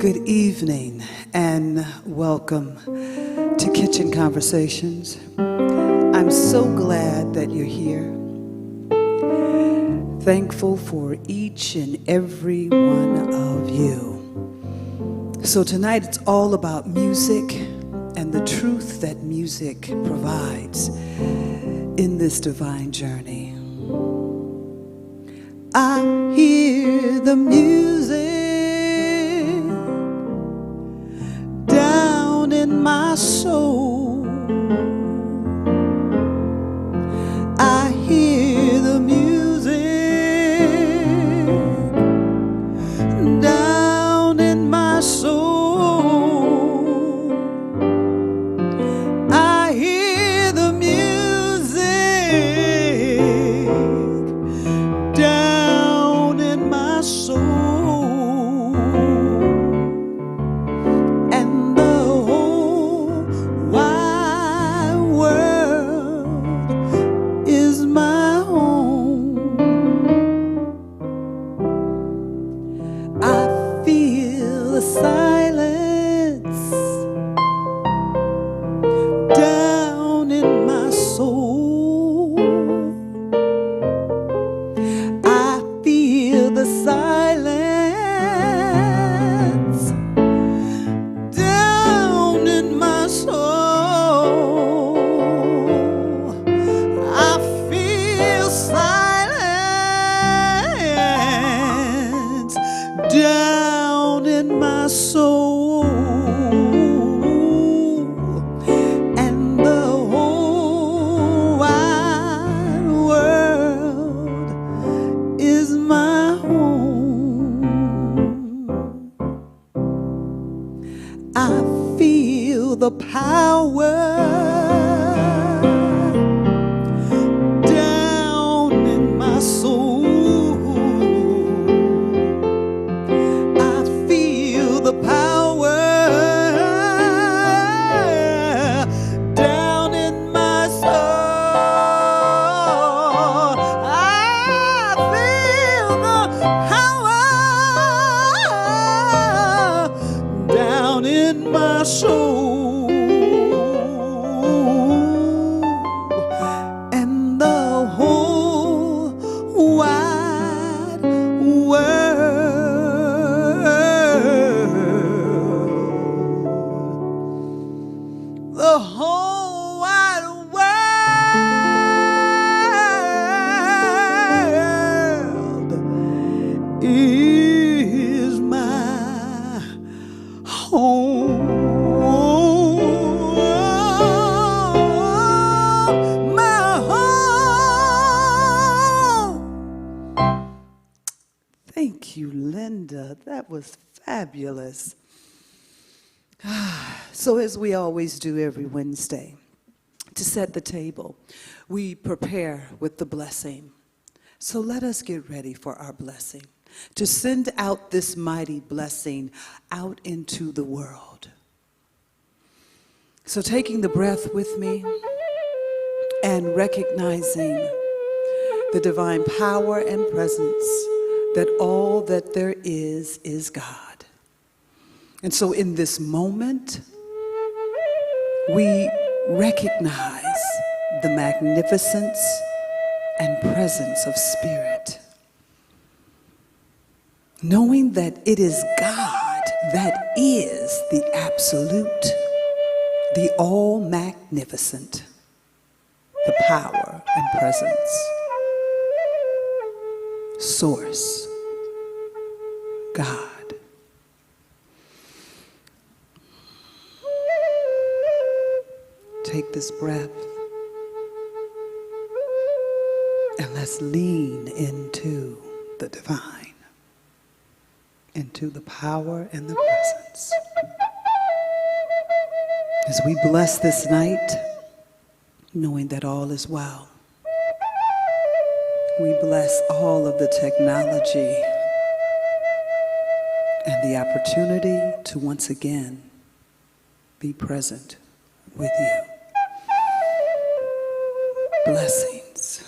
Good evening and welcome to Kitchen Conversations. I'm so glad that you're here. Thankful for each and every one of you. So tonight it's all about music and the truth that music provides in this divine journey. I hear the music down in my soul. I hear the music down in my soul. the power down in my soul. I feel the power down in my soul. I feel the power down in my soul. And the whole wide world, the whole wide world is my home. My home. Thank you, Linda. That was fabulous. So as we always do every Wednesday, to set the table, we prepare with the blessing. So let us get ready for our blessing, to send out this mighty blessing out into the world. So taking the breath with me and recognizing the divine power and presence that all that there is God. And so in this moment, we recognize the magnificence and presence of Spirit, knowing that it is God that is the absolute, the all-magnificent, the power and presence, source, God. Take this breath and let's lean into the divine, into the power and the presence. As we bless this night, knowing that all is well, we bless all of the technology and the opportunity to once again be present with you. Blessings,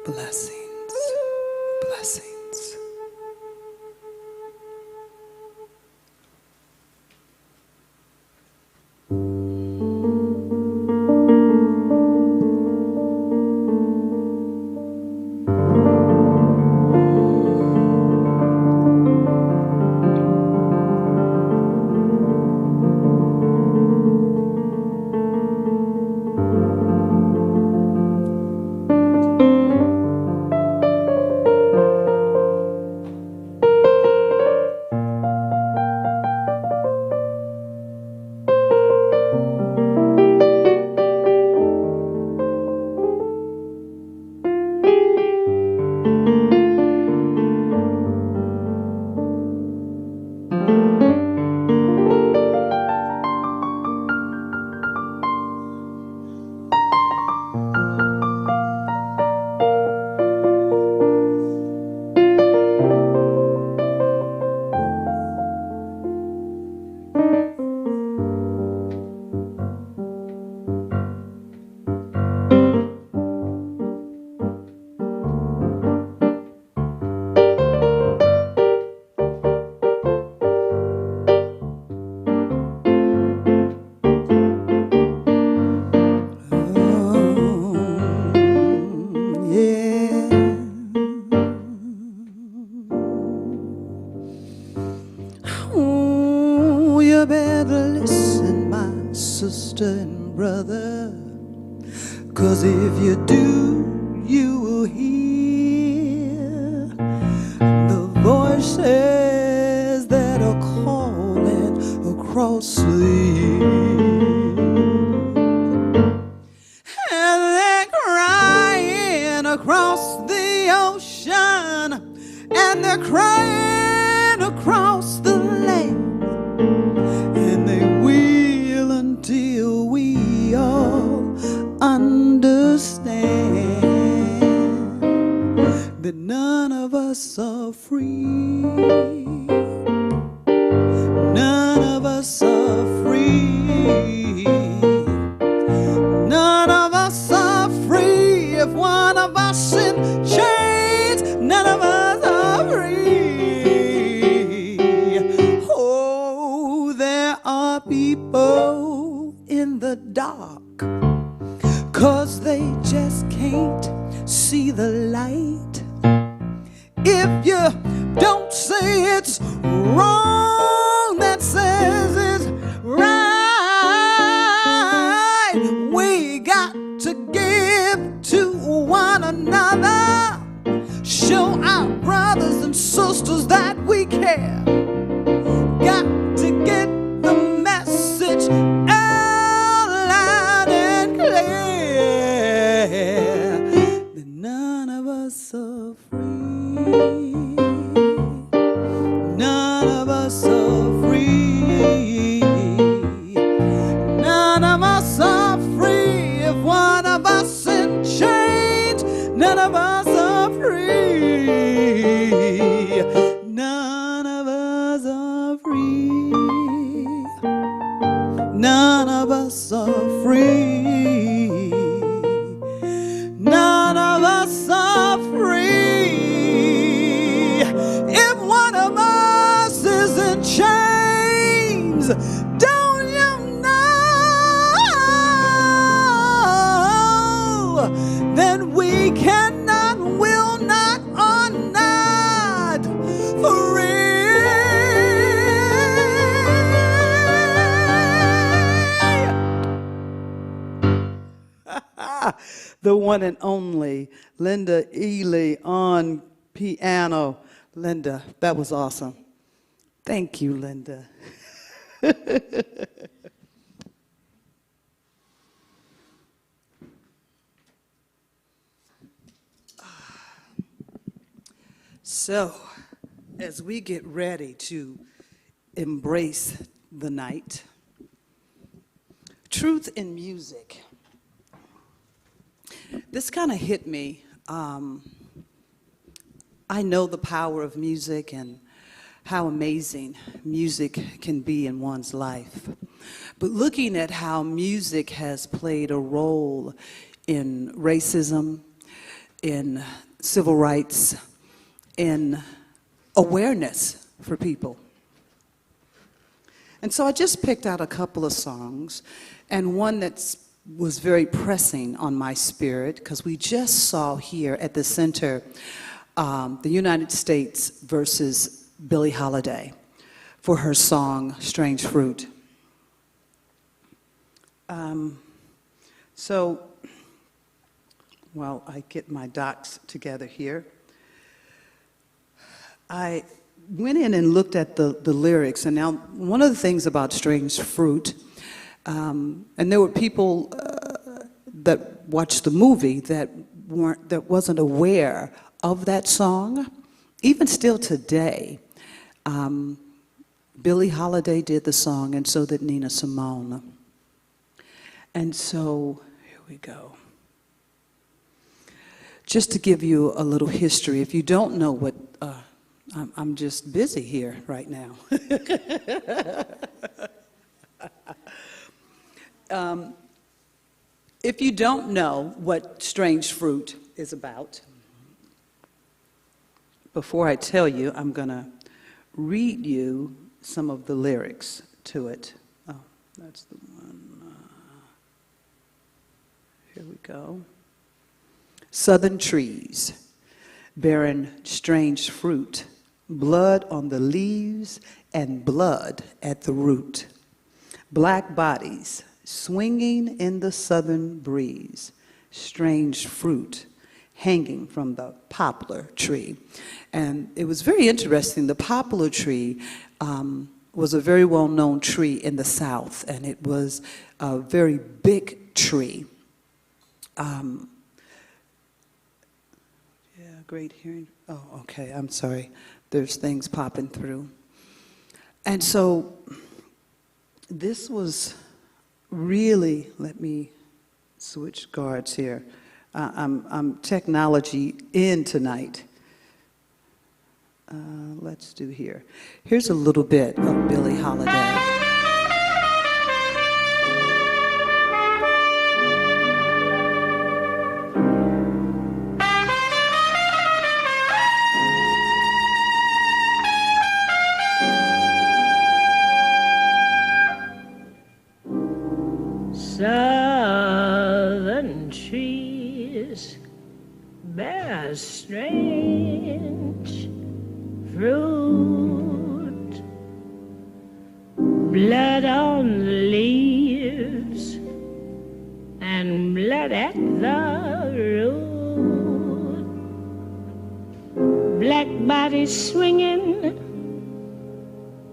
blessings, blessings. You better listen, my sister and brother, 'cause if you do, you will hear the voices that are calling across the years. And they're crying across the ocean, and they're crying across the land. And they will until the dark, 'cause they just can't see the light. If you don't say it's wrong, that says it's right. We got to give to one another, show our brothers and sisters that we care. Got to get the message out loud and clear that none of us are free. None of us are free. None of us are free. If one of us in chains, none of us are free. None of us are free. None of us are free. None of us are free. If one of us is in chains, don't you know? Then we cannot, will not, are not free. The one and only Linda Ely on piano. Linda, that was awesome. Thank you, Linda. So, as we get ready to embrace the night, truth in music. This kind of hit me. I know the power of music and how amazing music can be in one's life. But looking at how music has played a role in racism, in civil rights, in awareness for people. And so I just picked out a couple of songs, and one that was very pressing on my spirit, because we just saw here at the center the United States versus Billie Holiday for her song, Strange Fruit. So, while I get my docs together here, I went in and looked at the lyrics, and now one of the things about Strange Fruit, and there were people that watched the movie that wasn't aware of that song. Even still today, Billie Holiday did the song, and so did Nina Simone. And so, here we go. Just to give you a little history, if you don't know what, I'm just busy here right now. If you don't know what Strange Fruit is about, before I tell you, I'm going to read you some of the lyrics to it. Oh, that's the one. Here we go. Southern trees, bearing strange fruit, blood on the leaves and blood at the root. Black bodies swinging in the southern breeze, strange fruit hanging from the poplar tree. And it was very interesting. The poplar tree was a very well-known tree in the South, and it was a very big tree. Great hearing. Oh, okay, I'm sorry. There's things popping through. And so this was really, let me switch guards here. I'm technology in tonight. Let's do here. Here's a little bit of Billie Holiday. southern trees bear strange fruit, blood on the leaves and blood at the root, black bodies swinging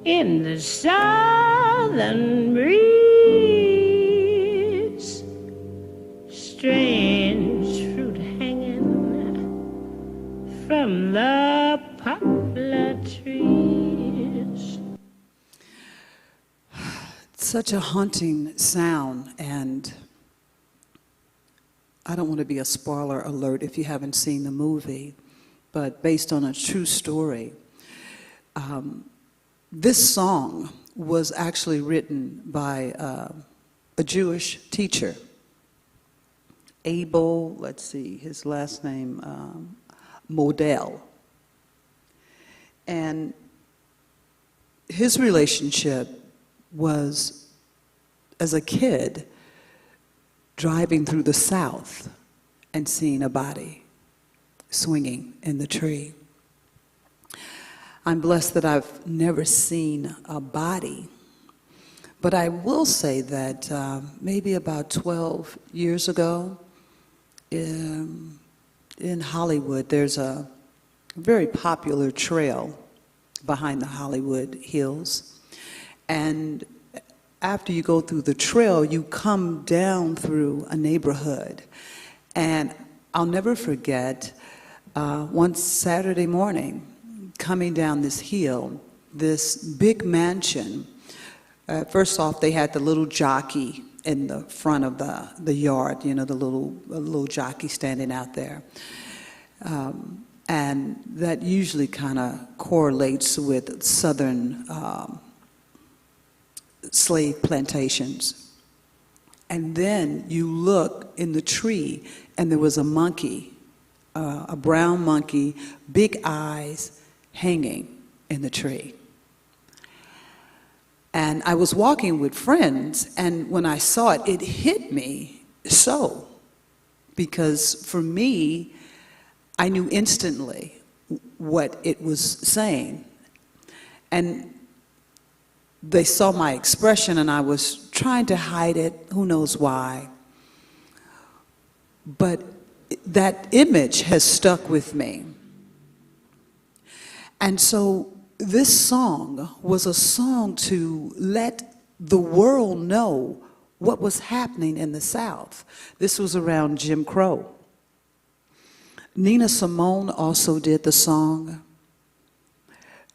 in the southern breeze, strange fruit hanging from the poplar trees. Such a haunting sound, and I don't want to be a spoiler alert if you haven't seen the movie, but based on a true story. This song was actually written by a Jewish teacher, Abel, let's see, his last name, Model. And his relationship was, as a kid, driving through the South and seeing a body swinging in the tree. I'm blessed that I've never seen a body, but I will say that maybe about 12 years ago in Hollywood, there's a very popular trail behind the Hollywood Hills, and after you go through the trail, you come down through a neighborhood, and I'll never forget one Saturday morning, coming down this hill, this big mansion. First off, they had the little jockey in the front of the yard, you know, the little jockey standing out there. And that usually kind of correlates with southern slave plantations. And then you look in the tree, and there was a monkey, a brown monkey, big eyes, hanging in the tree. And I was walking with friends, and when I saw it, it hit me so, because for me, I knew instantly what it was saying. And they saw my expression, and I was trying to hide it, who knows why. But that image has stuck with me. And so this song was a song to let the world know what was happening in the South. This was around Jim Crow. Nina Simone also did the song.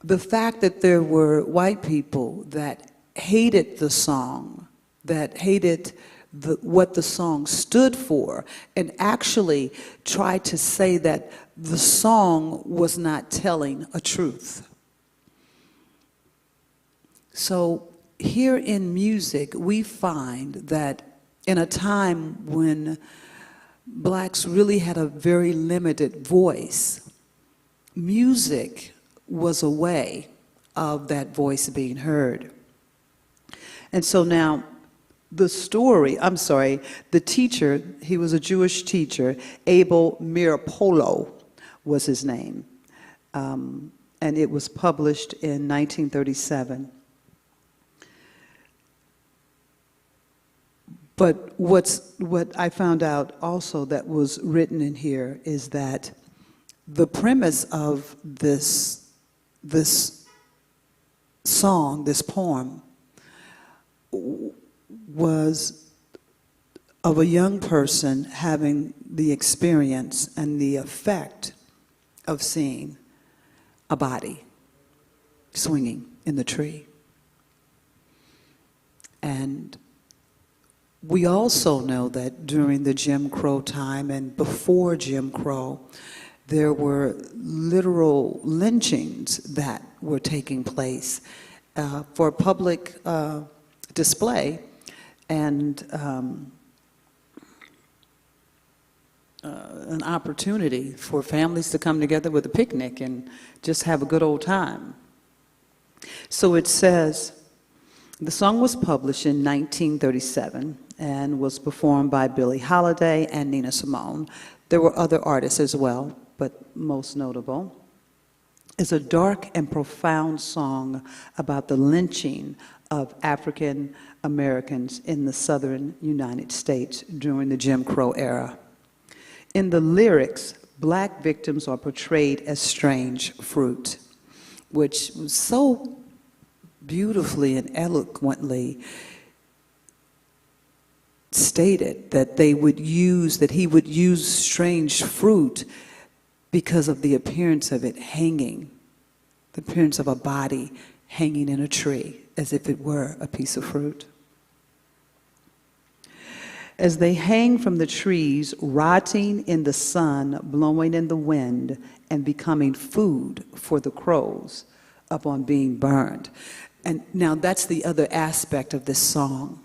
The fact that there were white people that hated the song, that hated what the song stood for, and actually tried to say that the song was not telling a truth. So here in music, we find that in a time when blacks really had a very limited voice, music was a way of that voice being heard. And so now, the teacher, he was a Jewish teacher, Abel Mirapolo was his name, and it was published in 1937. But what I found out also that was written in here is that the premise of this song, this poem, was of a young person having the experience and the effect of seeing a body swinging in the tree. And we also know that during the Jim Crow time and before Jim Crow, there were literal lynchings that were taking place for public display and an opportunity for families to come together with a picnic and just have a good old time. So it says, The song was published in 1937 and was performed by Billie Holiday and Nina Simone. There were other artists as well, but most notable. It's a dark and profound song about the lynching of African Americans in the southern United States during the Jim Crow era. In the lyrics, black victims are portrayed as strange fruit, which was so beautifully and eloquently stated that he would use strange fruit because of the appearance of it hanging, the appearance of a body hanging in a tree as if it were a piece of fruit. As they hang from the trees, rotting in the sun, blowing in the wind, and becoming food for the crows upon being burned. And now that's the other aspect of this song,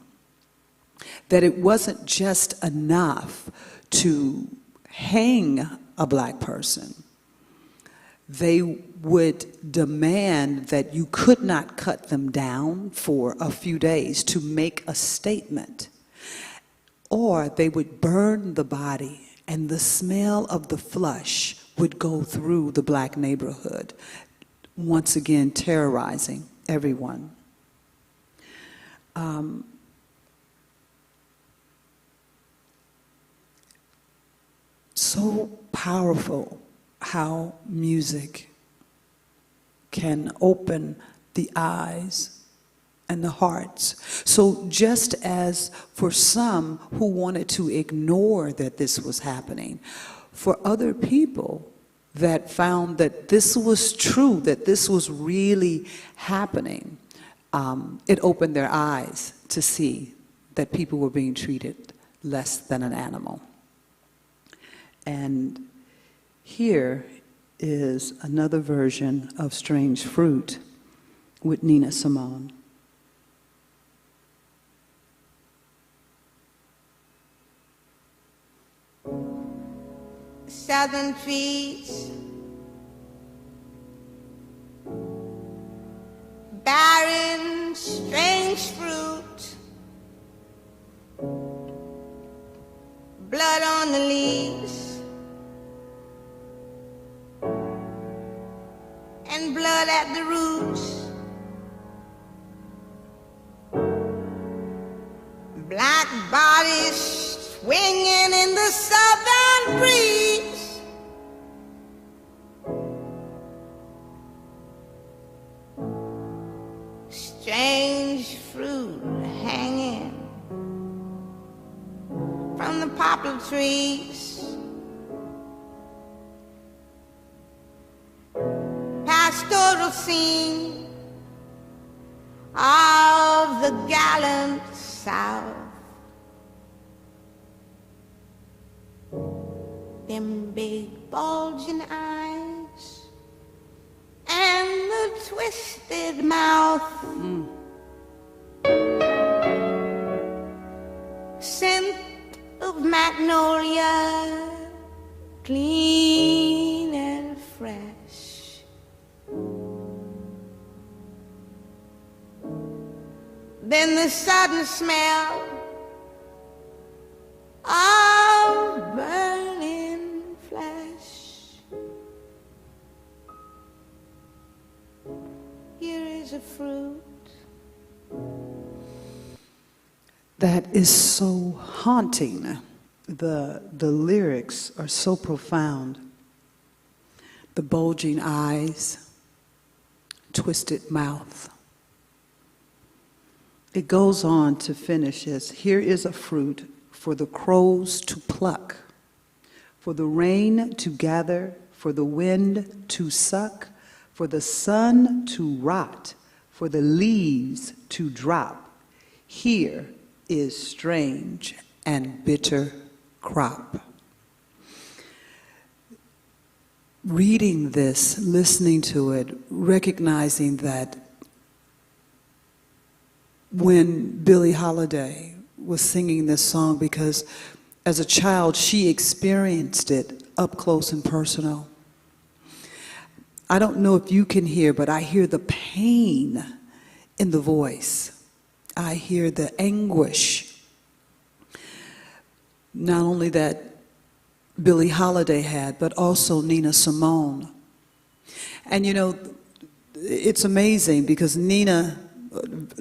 that it wasn't just enough to hang a black person. They would demand that you could not cut them down for a few days to make a statement, or they would burn the body, and the smell of the flesh would go through the black neighborhood, once again terrorizing everyone. So powerful how music can open the eyes and the hearts. So just as for some who wanted to ignore that this was happening, for other people that found that this was true, that this was really happening, it opened their eyes to see that people were being treated less than an animal. And here is another version of Strange Fruit with Nina Simone. Southern trees, barren, strange fruit, blood on the leaves, and blood at the roots. Black bodies swinging in the southern breeze. Strange fruit hanging from the poplar trees. Pastoral scene of the gallant South. Them big bulging eyes and the twisted mouth. Scent of magnolia, clean and fresh. Then the sudden smell of burning flesh. Here is a fruit that is so haunting. The lyrics are so profound. The bulging eyes, twisted mouth. It goes on to finish as, here is a fruit for the crows to pluck, for the rain to gather, for the wind to suck, for the sun to rot, for the leaves to drop. Here is strange and bitter crop. Reading this, listening to it, recognizing that when Billie Holiday was singing this song, because as a child she experienced it up close and personal. I don't know if you can hear, but I hear the pain in the voice. I hear the anguish, not only that Billie Holiday had, but also Nina Simone. And you know, it's amazing because Nina,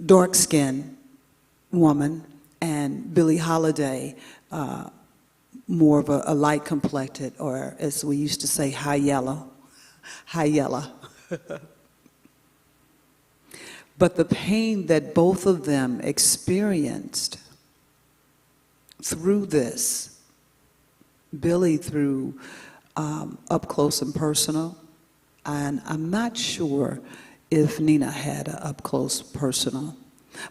dark-skinned woman, and Billie Holiday, more of a light-complected, or as we used to say, high yellow. But the pain that both of them experienced through this, Billie through up close and personal, and I'm not sure if Nina had an up close personal.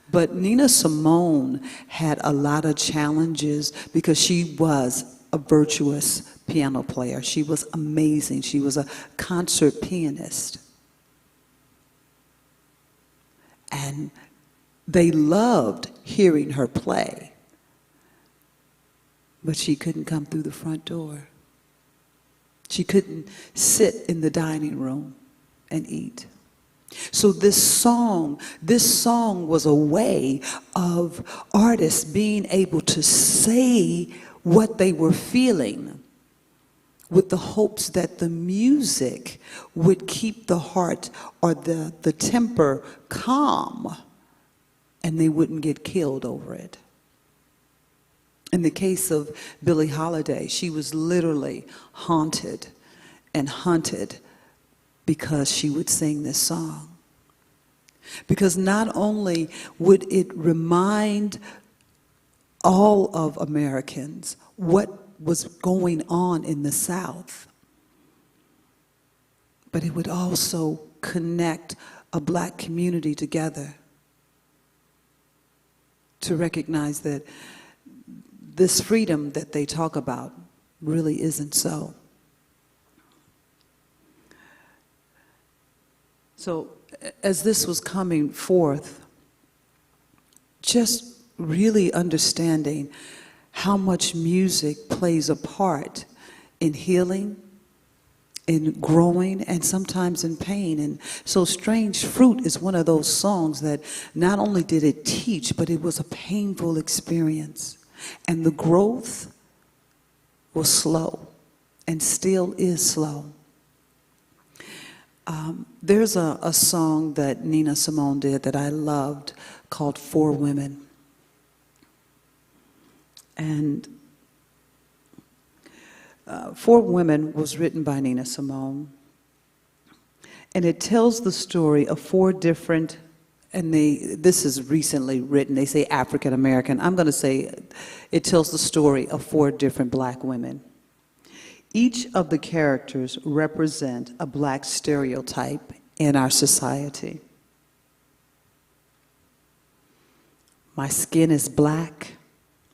But Nina Simone had a lot of challenges because she was a virtuous piano player. She was amazing. She was a concert pianist. And they loved hearing her play. But she couldn't come through the front door. She couldn't sit in the dining room and eat. So this song was a way of artists being able to say what they were feeling with the hopes that the music would keep the heart or the temper calm and they wouldn't get killed over it. In the case of Billie Holiday, she was literally haunted and hunted because she would sing this song. Because not only would it remind all of Americans what was going on in the South, but it would also connect a black community together to recognize that this freedom that they talk about really isn't so. So as this was coming forth, just really understanding how much music plays a part in healing, in growing, and sometimes in pain. And so Strange Fruit is one of those songs that not only did it teach, but it was a painful experience. And the growth was slow and still is slow. There's a song that Nina Simone did that I loved called For Women. And For Women was written by Nina Simone. And it tells the story of four different, and this is recently written, they say African American. I'm going to say it tells the story of four different black women. Each of the characters represent a black stereotype in our society. My skin is black,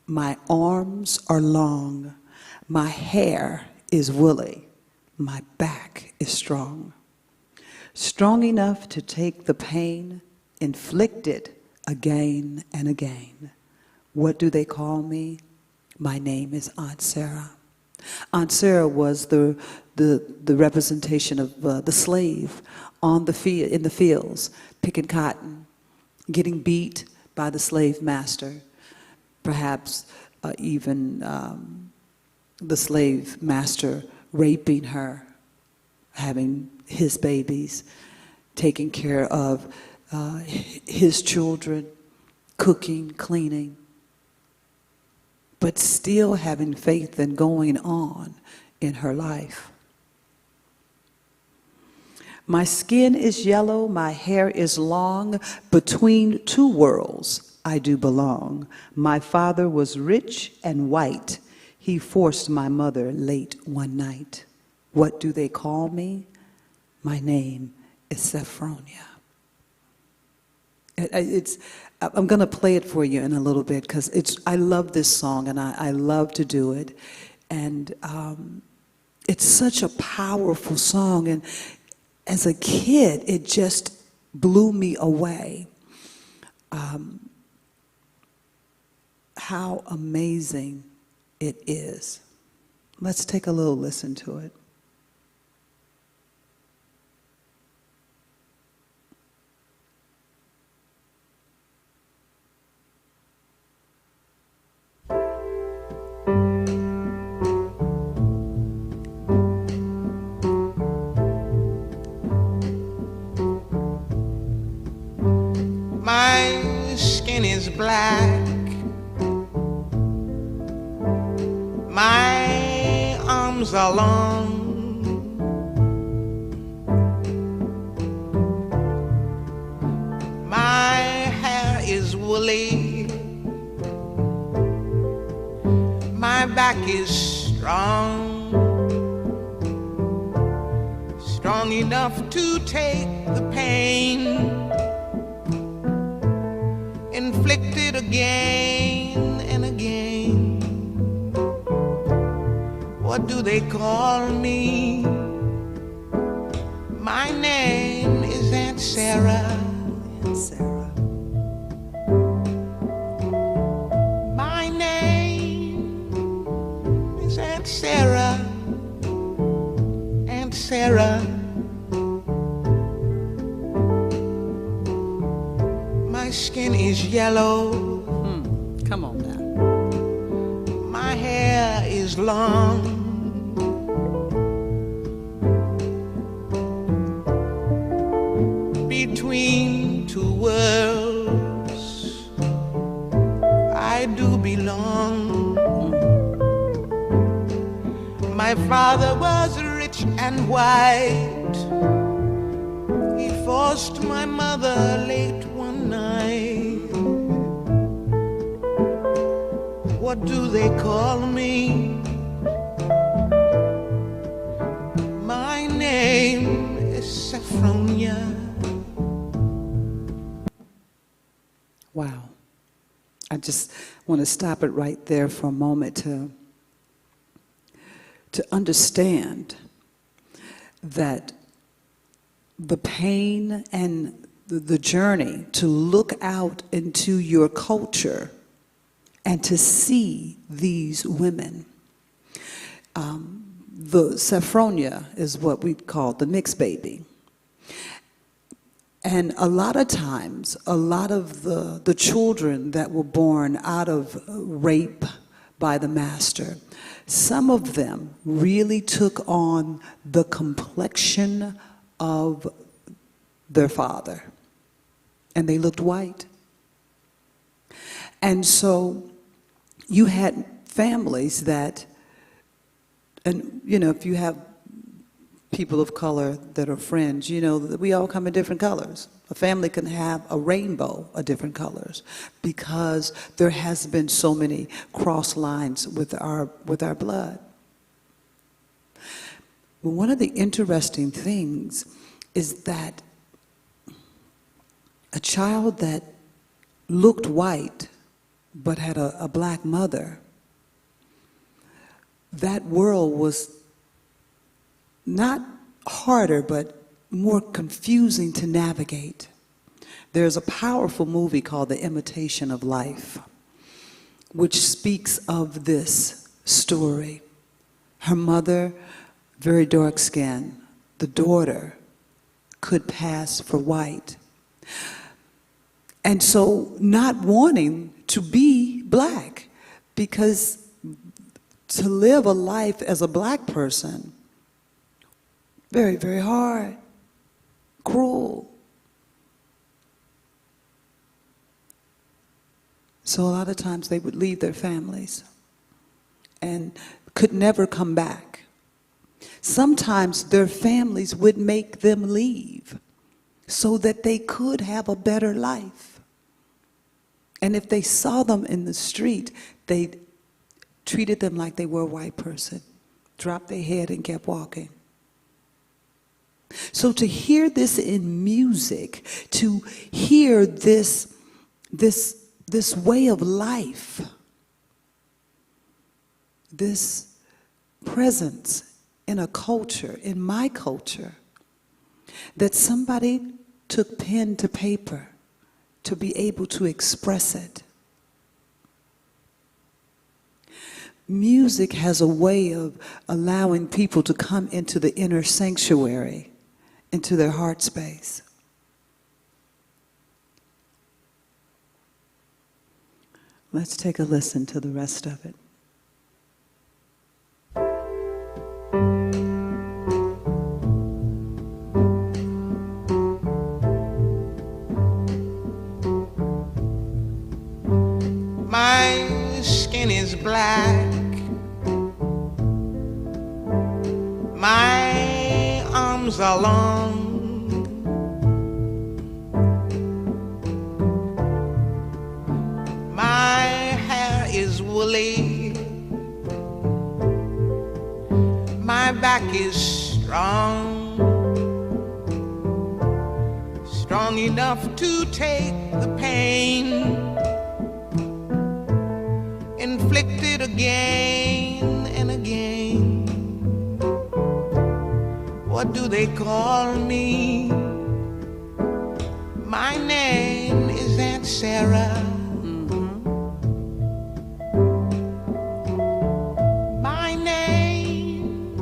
my arms are long, my hair is woolly, my back is strong. Strong enough to take the pain inflicted again and again. What do they call me? My name is Aunt Sarah. Aunt Sarah was the representation of the slave on the in the fields, picking cotton, getting beat by the slave master, perhaps even the slave master raping her, having his babies, taking care of his children, cooking, cleaning, but still having faith and going on in her life. My skin is yellow, my hair is long, between two worlds I do belong. My father was rich and white, he forced my mother late one night. What do they call me? My name is Sophronia. I'm going to play it for you in a little bit because I love this song and I love to do it. And it's such a powerful song. And as a kid, it just blew me away. How amazing it is. Let's take a little listen to it. arms are long. My hair is woolly. My back is strong. Strong enough to take the pain inflicted again and again. What do they call me? My name is Aunt Sarah. Aunt Sarah. My name is Aunt Sarah. Aunt Sarah. My skin is yellow. Come on now. My hair is long. Between two worlds, I do belong. My father was rich and white. He forced my mother late one night. What do they call me? My name is Saffronia. Wow. I just want to stop it right there for a moment to understand that the pain and the journey to look out into your culture and to see these women. The Saffronia is what we call the mixed baby. And a lot of times, a lot of the children that were born out of rape by the master, some of them really took on the complexion of their father, and they looked white. And so you had families that, and you know, if you have people of color that are friends, you know that we all come in different colors. A family can have a rainbow of different colors because there has been so many cross lines with our blood. But one of the interesting things is that a child that looked white but had a black mother, that world was not harder, but more confusing to navigate. There's a powerful movie called The Imitation of Life, which speaks of this story. Her mother, very dark skin. The daughter could pass for white. And so not wanting to be black, because to live a life as a black person, very, very hard, cruel. So a lot of times they would leave their families and could never come back. Sometimes their families would make them leave so that they could have a better life. And if they saw them in the street, they treated them like they were a white person, dropped their head and kept walking. So to hear this in music, to hear this way of life, this presence in a culture, in my culture, that somebody took pen to paper to be able to express it. Music has a way of allowing people to come into the inner sanctuary, into their heart space. Let's take a listen to the rest of it. My skin is black. are long. My hair is woolly. My back is strong, strong enough to take the pain inflicted again and again. What do they call me? My name is Aunt Sarah. My name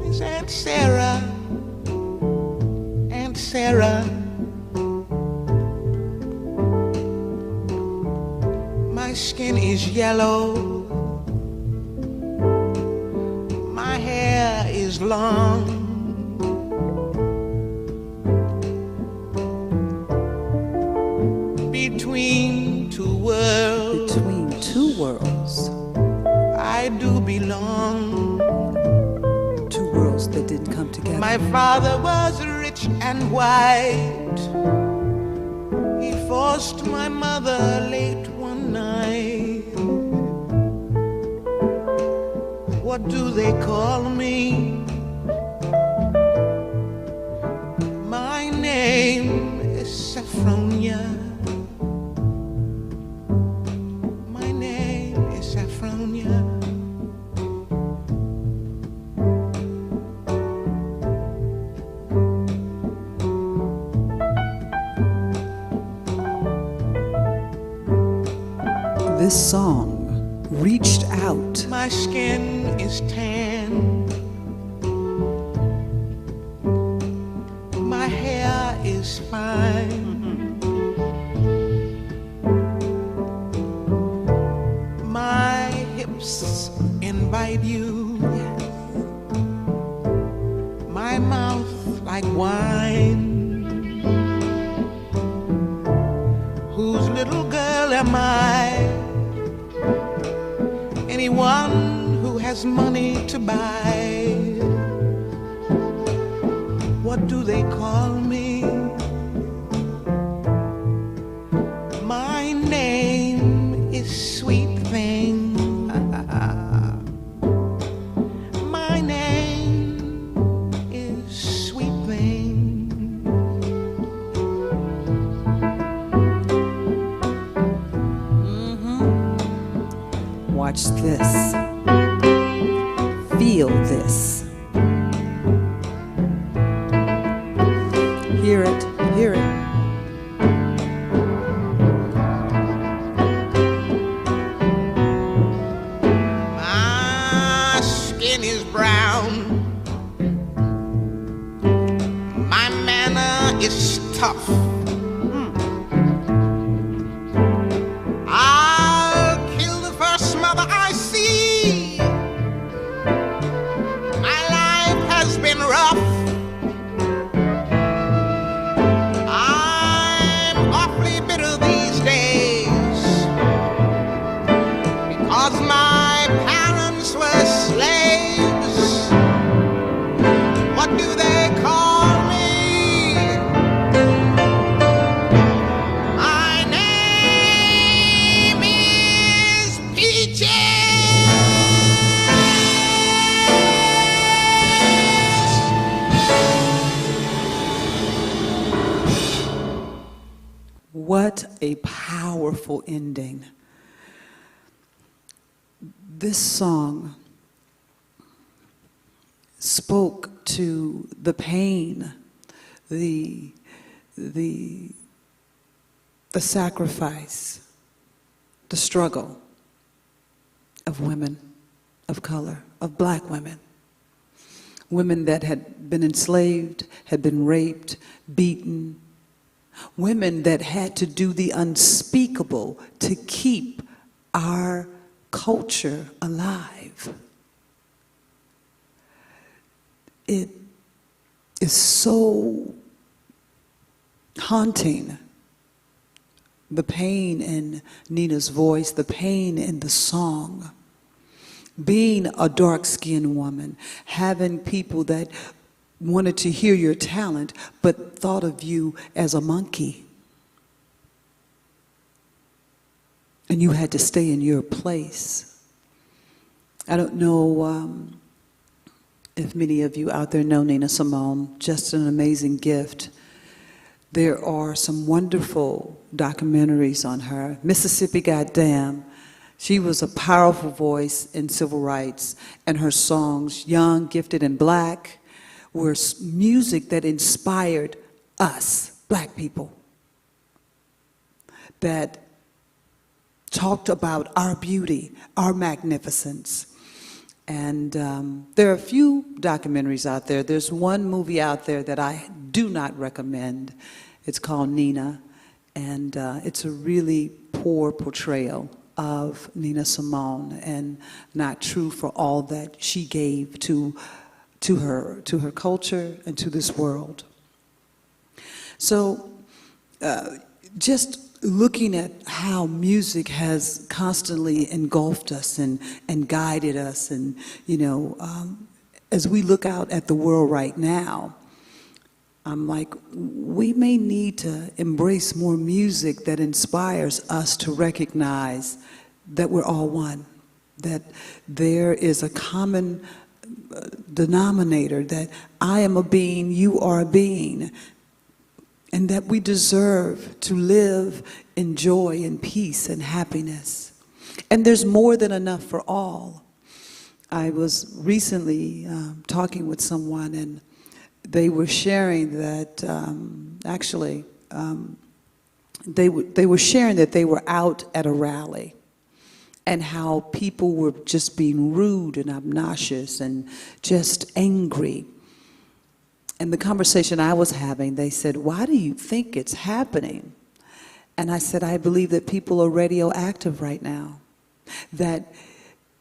is Aunt Sarah. Aunt Sarah. My skin is yellow. My hair is long. Between two worlds. Between two worlds. I do belong. Two worlds that didn't come together. My father was rich and white. He forced my mother late one night. What do they call me? My name is Saffronia. My name is Saffronia. This song reached out. My skin is tan. My hair is fine. My hips invite you. My mouth like wine. Whose little girl am I? Anyone who has money to buy. What do they call me? My name is Sweet Thing. My name is Sweet Thing. Watch this. Feel this. Hear it, hear it. My skin is brown. My manner is tough. I'll kill the first mother I see. My life has been rough. I'm awfully bitter these days because my parents were slaves. What do they call me? My name is Peaches. What a powerful ending. This song spoke to the pain, the sacrifice, the struggle of women of color, of black women. Women that had been enslaved, had been raped, beaten. Women that had to do the unspeakable to keep our culture alive. It is so haunting. The pain in Nina's voice, the pain in the song. Being a dark-skinned woman, having people that wanted to hear your talent, but thought of you as a monkey. And you had to stay in your place. I don't know if many of you out there know Nina Simone, just an amazing gift. There are some wonderful documentaries on her. Mississippi Goddam, she was a powerful voice in civil rights, and her songs, Young, Gifted, and Black, were music that inspired us, black people, that talked about our beauty, our magnificence. And there are a few documentaries out there. There's one movie out there that I do not recommend. It's called Nina, and it's a really poor portrayal of Nina Simone, and not true for all that she gave to her culture and to this world. So just looking at how music has constantly engulfed us and guided us, and as we look out at the world right now, I'm like, we may need to embrace more music that inspires us to recognize that we're all one, that there is a common denominator, that I am a being, you are a being, and that we deserve to live in joy and peace and happiness. And there's more than enough for all. I was recently talking with someone, and they were sharing that they were sharing that they were out at a rally, and how people were just being rude and obnoxious and just angry. And the conversation I was having, they said, "Why do you think it's happening?" And I said, "I believe that people are radioactive right now, that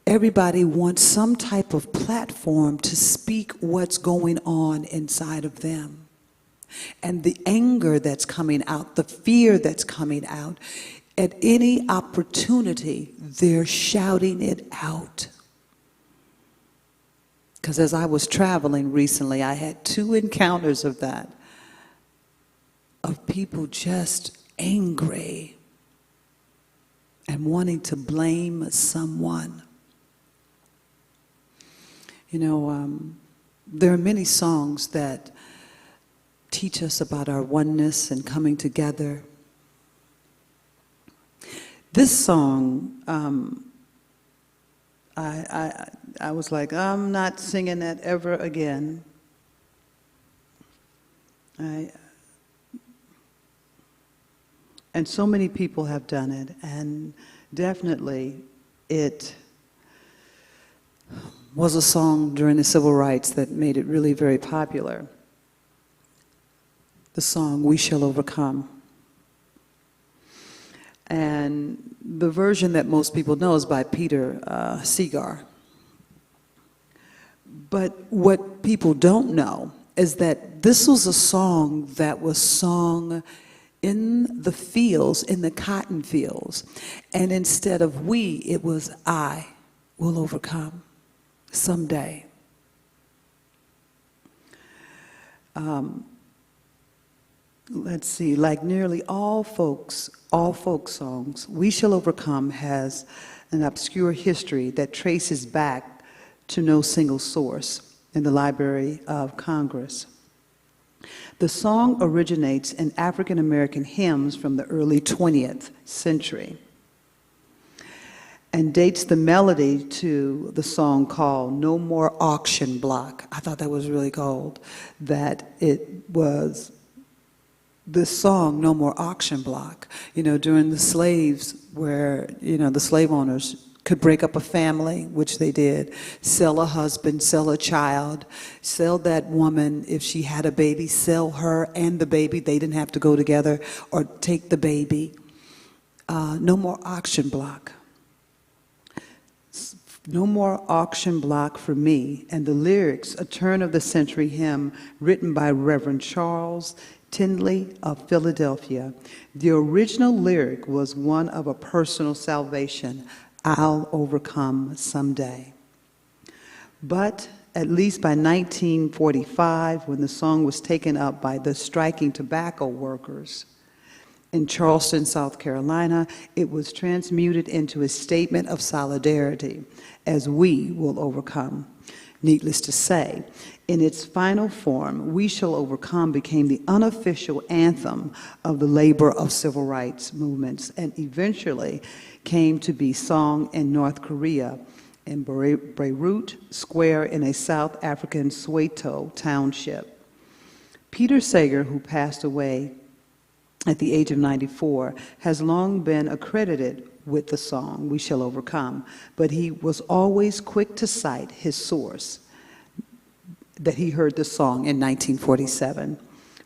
everybody wants some type of platform to speak what's going on inside of them. And the anger that's coming out, the fear that's coming out, at any opportunity, they're shouting it out." Because as I was traveling recently, I had 2 encounters of that, of people just angry and wanting to blame someone. There are many songs that teach us about our oneness and coming together. This song, I was like, I'm not singing that ever again. And so many people have done it, and definitely it was a song during the civil rights that made it really very popular. The song, "We Shall Overcome." And the version that most people know is by Peter Seegar. But what people don't know is that this was a song that was sung in the fields, in the cotton fields. And instead of we, it was I will overcome someday. Let's see, like nearly all folk songs, "We Shall Overcome" has an obscure history that traces back to no single source in the Library of Congress. The song originates in African American hymns from the early 20th century and dates the melody to the song called "No More Auction Block." I thought that was really cool, that it was this song, "No More Auction Block," during the slaves, where, the slave owners could break up a family, which they did, sell a husband, sell a child, sell that woman if she had a baby, sell her and the baby. They didn't have to go together, or take the baby. No more auction block. No more auction block for me. And the lyrics, a turn of the century hymn written by Reverend Charles Tindley of Philadelphia. The original lyric was one of a personal salvation. I'll overcome someday. But at least by 1945, when the song was taken up by the striking tobacco workers in Charleston, South Carolina, it was transmuted into a statement of solidarity, as we will overcome. Needless to say, in its final form, We Shall Overcome became the unofficial anthem of the labor of civil rights movements and eventually came to be sung in North Korea in Beirut Square in a South African Soweto township. Peter Sager, who passed away at the age of 94, has long been accredited with the song, We Shall Overcome, but he was always quick to cite his source, that he heard the song in 1947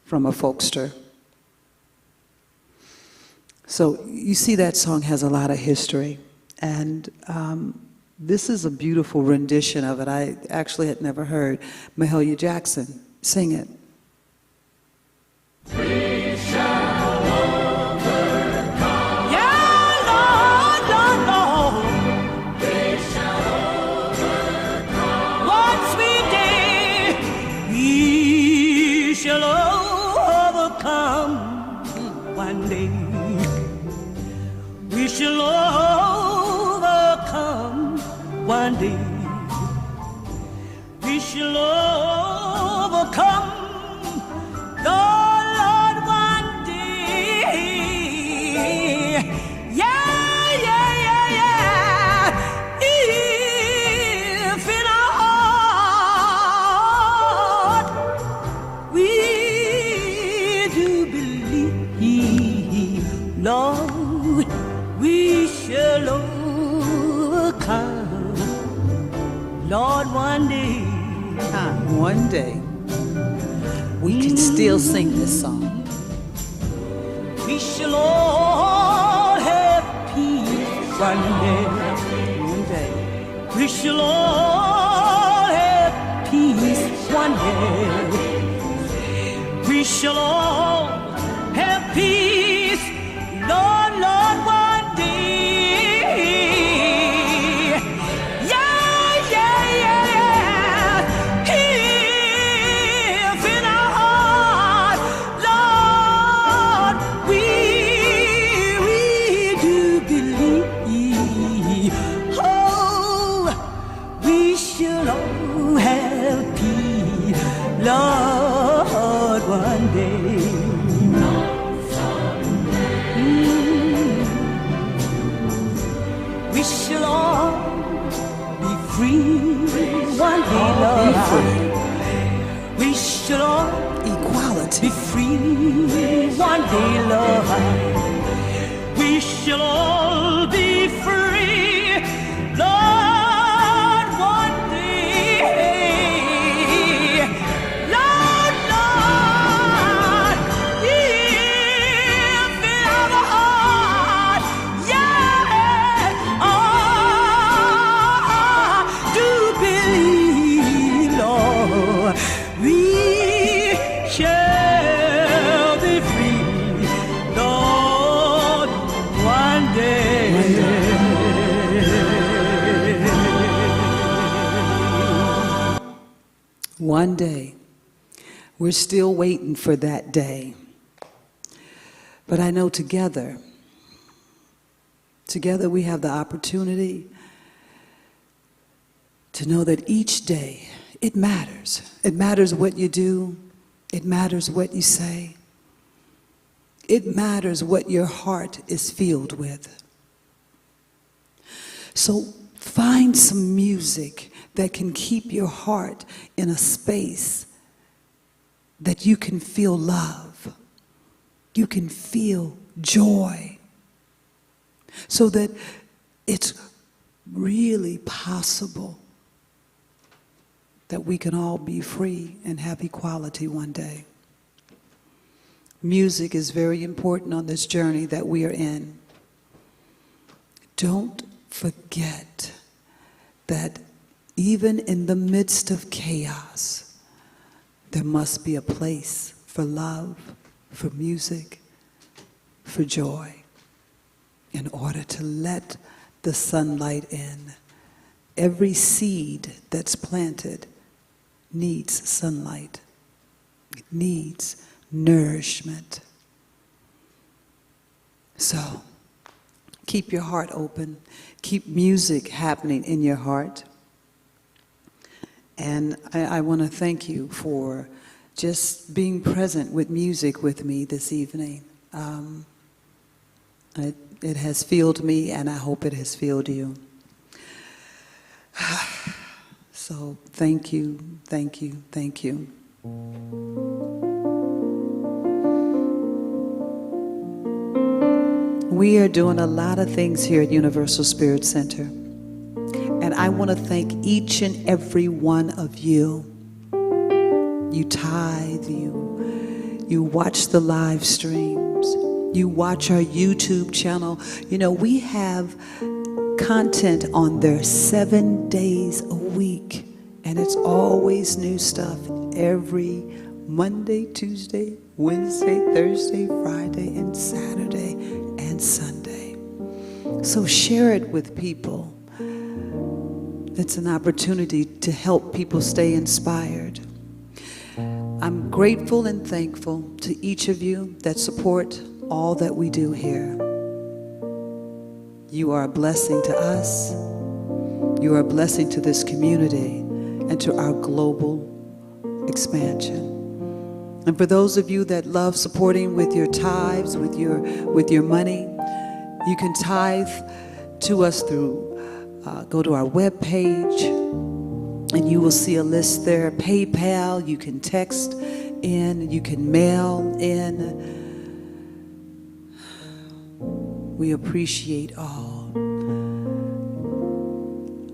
from a folkster. So you see that song has a lot of history, and this is a beautiful rendition of it. I actually had never heard Mahalia Jackson sing it. We shall overcome. Yeah, Lord, Lord, Lord. We shall overcome. One sweet day, we shall overcome. One day, we shall overcome. One day, we shall overcome. Lord, one day. Yeah, yeah, yeah, yeah. If in our heart we do believe, Lord, we shall overcome. Lord, one day. One day, we can still sing this song. We shall all have peace one day. One day. We shall all have peace one day. We shall all have peace, Lord, Lord, one day. Yeah, yeah, yeah, yeah. If in our heart, Lord, we do believe, oh, we shall all have peace, Lord, one day. We shall all be free one day, Lord. We shall all Equality. be free one day, Lord. We shall all be free, Lord, one day. Lord, Lord, if in our heart, yeah, do believe, Lord, we shall be free, Lord, one day. One day. We're still waiting for that day. But I know together we have the opportunity to know that each day, it matters. It matters what you do. It matters what you say. It matters what your heart is filled with. So find some music that can keep your heart in a space that you can feel love. You can feel joy. So that it's really possible that we can all be free and have equality one day. Music is very important on this journey that we are in. Don't forget that even in the midst of chaos, there must be a place for love, for music, for joy, in order to let the sunlight in. Every seed that's planted needs sunlight. It needs nourishment. So, keep your heart open. Keep music happening in your heart. And I want to thank you for just being present with music with me this evening. It has filled me, and I hope it has filled you. So thank you, thank you, thank you. We are doing a lot of things here at Universal Spirit Center. And I want to thank each and every one of you. You tithe, you watch the live streams, you watch our YouTube channel. You know, we have content on there 7 days a week. And it's always new stuff every Monday, Tuesday, Wednesday, Thursday, Friday, and Saturday, and Sunday. So share it with people. It's an opportunity to help people stay inspired. I'm grateful and thankful to each of you that support all that we do here. You are a blessing to us. You are a blessing to this community and to our global expansion. And for those of you that love supporting with your tithes, with your money, you can tithe to us through go to our webpage, and you will see a list there. PayPal, you can text in, you can mail in. We appreciate all.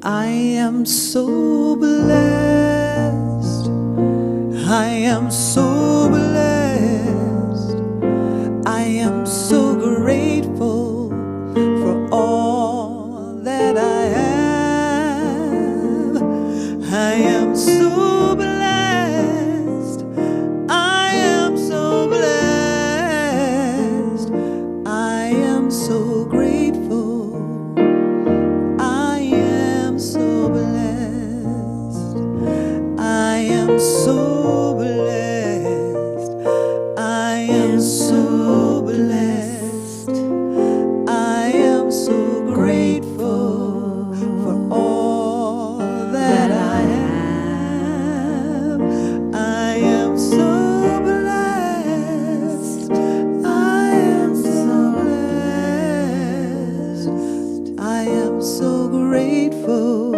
I am so blessed. I am so blessed. I am so grateful for all that I have. I am so blessed. I am so blessed. I am so grateful. I am so blessed. I am so blessed. I am so blessed. I am so grateful for all that I have. I am so blessed. I am so blessed. I am so grateful.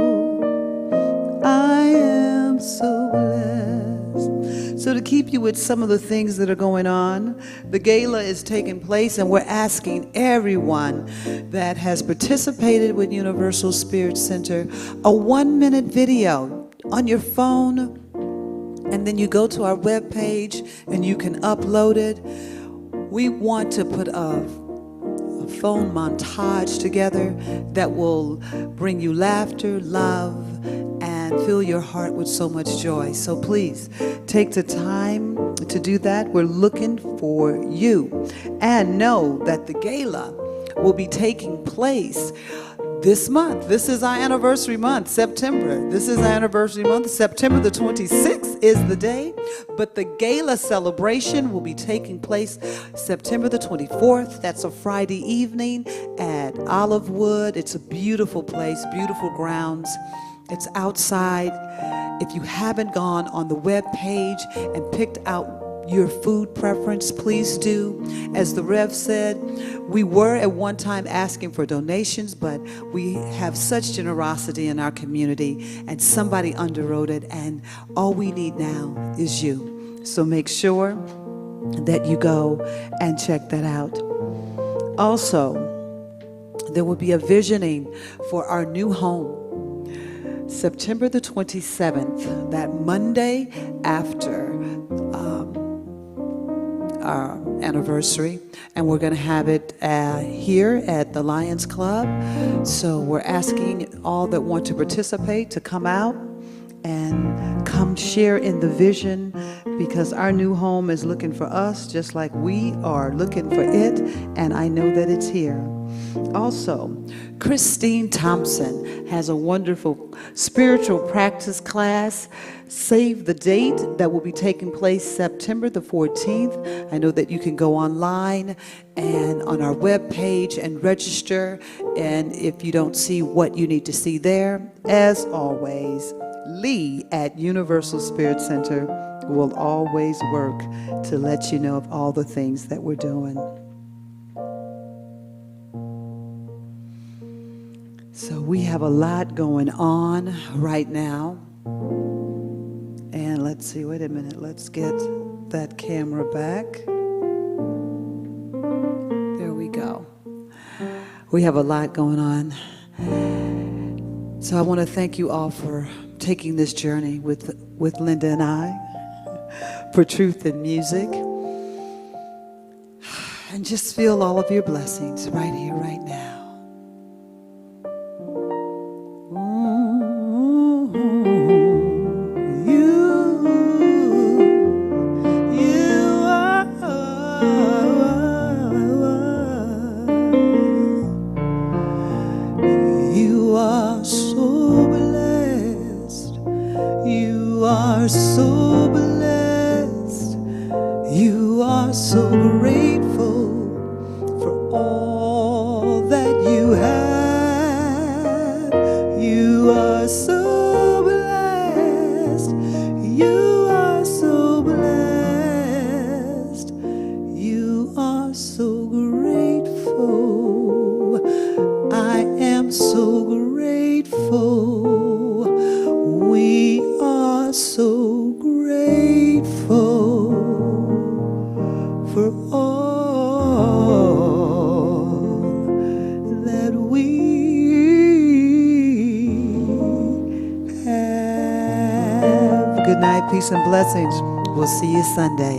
I am so blessed. So to keep you with some of the things that are going on, the gala is taking place, and we're asking everyone that has participated with Universal Spirit Center a 1-minute video on your phone, and then you go to our webpage and you can upload it. We want to put a phone montage together that will bring you laughter, love, and fill your heart with so much joy. So please take the time to do that. We're looking for you. And know that the gala will be taking place this month. This is our anniversary month, September. This is our anniversary month. September the 26th is the day, but the gala celebration will be taking place September the 24th. That's a Friday evening at Olivewood. It's a beautiful place, beautiful grounds. It's outside. If you haven't gone on the web page and picked out your food preference, please do. As the Rev said, we were at one time asking for donations, but we have such generosity in our community, and somebody underwrote it, and all we need now is you. So make sure that you go and check that out. Also, there will be a visioning for our new home, September the 27th, that Monday after our anniversary, and we're going to have it here at the Lions Club. So we're asking all that want to participate to come out and come share in the vision, because our new home is looking for us just like we are looking for it, and I know that it's here. Also, Christine Thompson has a wonderful spiritual practice class. Save the date. That will be taking place September the 14th. I know that you can go online and on our webpage and register. And if you don't see what you need to see there, as always, Lee at Universal Spirit Center will always work to let you know of all the things that we're doing. So we have a lot going on right now. And let's see, wait a minute, let's get that camera back. There we go. We have a lot going on. So I want to thank you all for taking this journey with Linda and I for truth and music. And just feel all of your blessings right here, right now. You are so blessed. You are so blessed. You are so grateful for all that you have. You are so blessed. You are so blessed. You are so grateful. I am so grateful. We are so grateful for all that we have. Good night, peace and blessings. We'll see you Sunday.